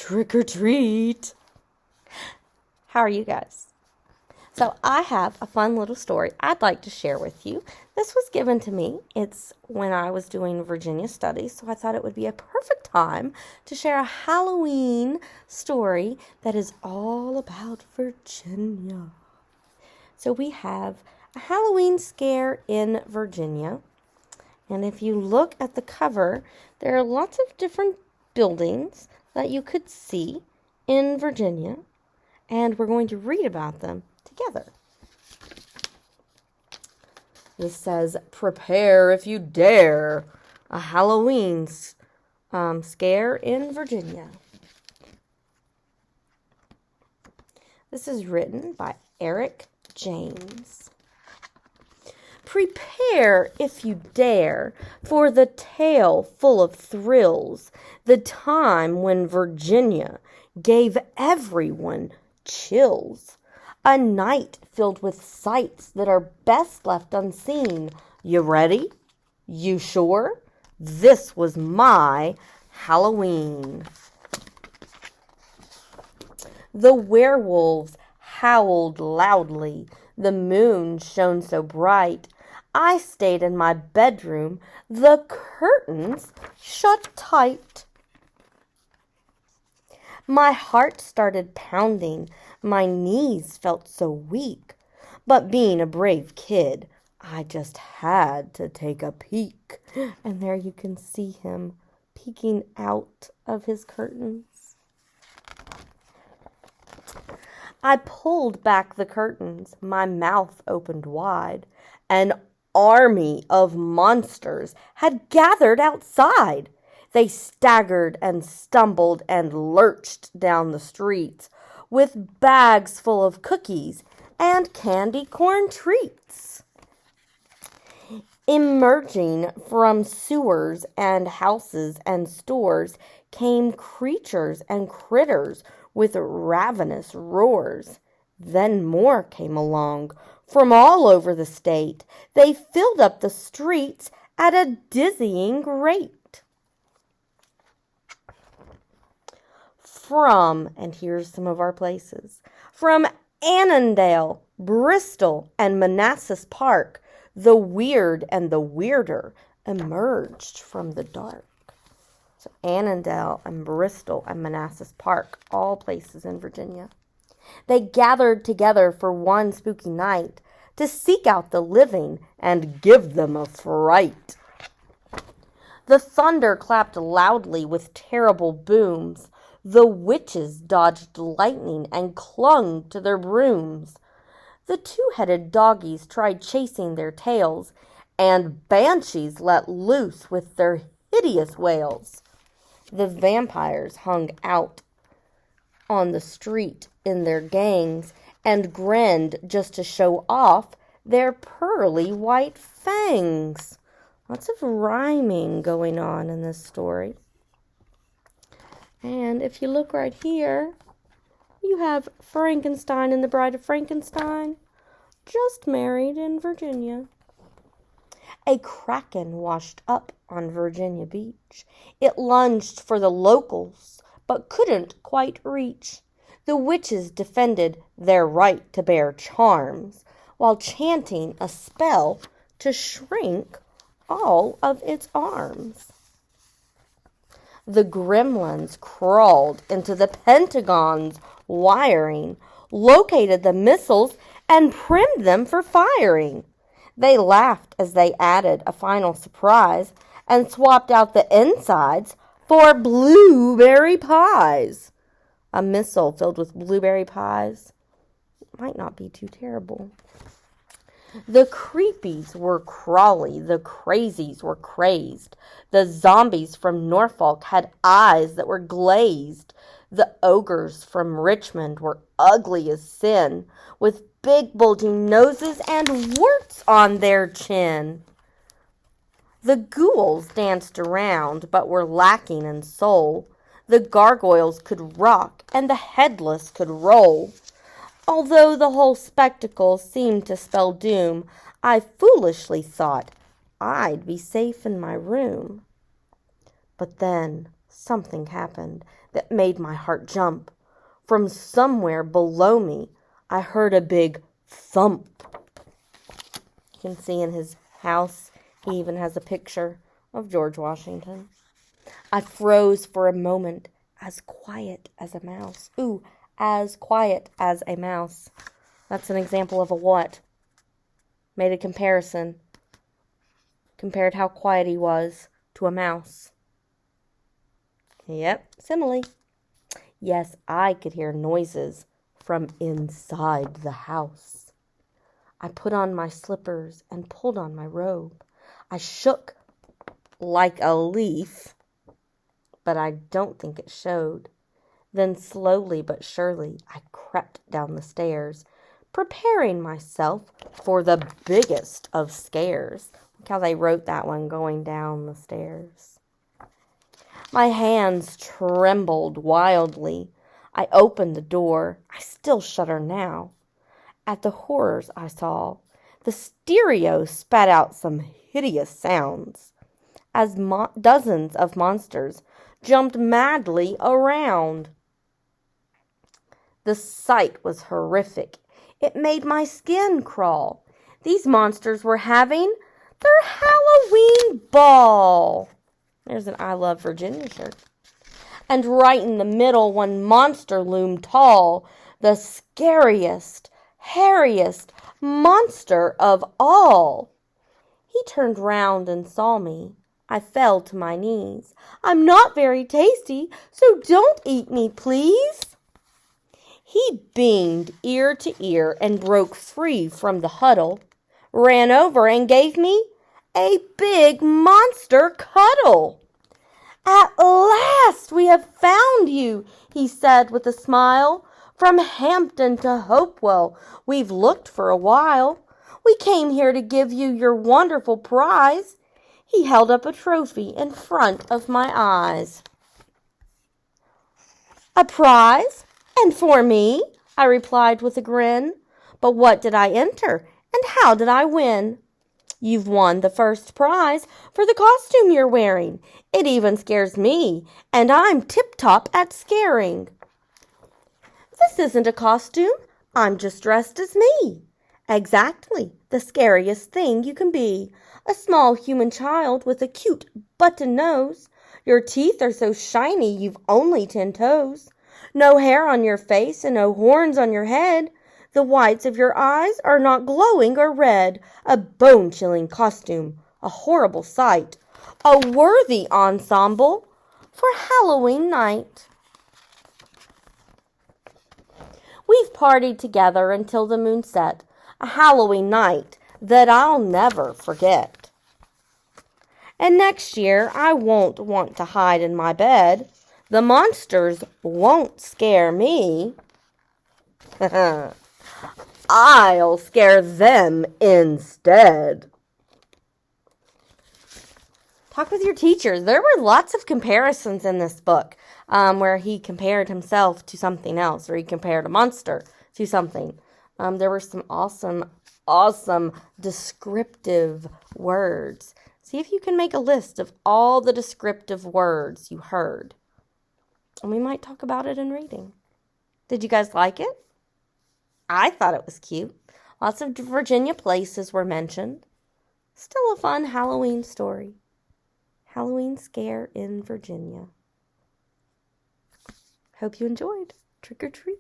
Trick or treat. How are you guys? So I have a fun little story I'd like to share with you. This was given to me. It's when I was doing Virginia studies, so I thought it would be a perfect time to share a Halloween story that is all about Virginia. So we have a Halloween scare in Virginia. And if you look at the cover, there are lots of different buildings that you could see in Virginia. And we're going to read about them together. This says, "Prepare if you dare, a Halloween scare in Virginia." This is written by Eric James. Prepare, if you dare, for the tale full of thrills, the time when Virginia gave everyone chills. A night filled with sights that are best left unseen. You ready? You sure? This was my Halloween. The werewolves howled loudly. The moon shone so bright. I stayed in my bedroom, the curtains shut tight. My heart started pounding, my knees felt so weak, but being a brave kid, I just had to take a peek. And there you can see him peeking out of his curtains. I pulled back the curtains, my mouth opened wide. An army of monsters had gathered outside. They staggered and stumbled and lurched down the streets with bags full of cookies and candy corn treats. Emerging from sewers and houses and stores came creatures and critters with ravenous roars. Then more came along from all over the state. They filled up the streets at a dizzying rate. And here's some of our places, from Annandale, Bristol, and Manassas Park, the weird and the weirder emerged from the dark. So Annandale and Bristol and Manassas Park, all places in Virginia. They gathered together for one spooky night to seek out the living and give them a fright. The thunder clapped loudly with terrible booms. The witches dodged lightning and clung to their brooms. The two-headed doggies tried chasing their tails, and banshees let loose with their hideous wails. The vampires hung out on the street in their gangs and grinned just to show off their pearly white fangs. Lots of rhyming going on in this story. And if you look right here, you have Frankenstein and the Bride of Frankenstein, just married in Virginia. A kraken washed up on Virginia Beach. It lunged for the locals, but couldn't quite reach. The witches defended their right to bear charms, while chanting a spell to shrink all of its arms. The gremlins crawled into the Pentagon's wiring, located the missiles, and primed them for firing. They laughed as they added a final surprise and swapped out the insides for blueberry pies. A missile filled with blueberry pies might not be too terrible. The creepies were crawly, the crazies were crazed. The zombies from Norfolk had eyes that were glazed. The ogres from Richmond were ugly as sin, with big bulging noses and warts on their chin. The ghouls danced around, but were lacking in soul. The gargoyles could rock, and the headless could roll. Although the whole spectacle seemed to spell doom, I foolishly thought I'd be safe in my room. But then something happened that made my heart jump. From somewhere below me, I heard a big thump. You can see in his house, he even has a picture of George Washington. I froze for a moment, as quiet as a mouse. Ooh, as quiet as a mouse. That's an example of a what? Made a comparison. Compared how quiet he was to a mouse. Yep, simile. Yes, I could hear noises from inside the house. I put on my slippers and pulled on my robe. I shook like a leaf, but I don't think it showed. Then slowly but surely I crept down the stairs, preparing myself for the biggest of scares. Look how they wrote that one, going down the stairs. My hands trembled wildly. I opened the door. I still shudder now at the horrors I saw. The stereo spat out some hideous sounds as dozens of monsters jumped madly around. The sight was horrific. It made my skin crawl. These monsters were having their Halloween ball. There's an I Love Virginia shirt. And right in the middle, one monster loomed tall, the scariest, hairiest monster of all. He turned round and saw me. I fell to my knees. I'm not very tasty, so don't eat me, please. He beamed ear to ear and broke free from the huddle, ran over and gave me a big monster cuddle. At last we have found you, he said with a smile. From Hampton to Hopewell, we've looked for a while. We came here to give you your wonderful prize. He held up a trophy in front of my eyes. A prize? And for me? I replied with a grin. But what did I enter, and how did I win? You've won the first prize for the costume you're wearing. It even scares me, and I'm tip-top at scaring. This isn't a costume. I'm just dressed as me. Exactly, the scariest thing you can be. A small human child with a cute button nose. Your teeth are so shiny you've only 10 toes. No hair on your face and no horns on your head. The whites of your eyes are not glowing or red. A bone-chilling costume, a horrible sight. A worthy ensemble for Halloween night. We've partied together until the moon set. A Halloween night that I'll never forget. And next year I won't want to hide in my bed. The monsters won't scare me. I'll scare them instead. Talk with your teachers. There were lots of comparisons in this book where he compared himself to something else, or he compared a monster to something. There were some awesome descriptive words. See if you can make a list of all the descriptive words you heard. And we might talk about it in reading. Did you guys like it? I thought it was cute. Lots of Virginia places were mentioned. Still a fun Halloween story. Halloween scare in Virginia. Hope you enjoyed. Trick or treat.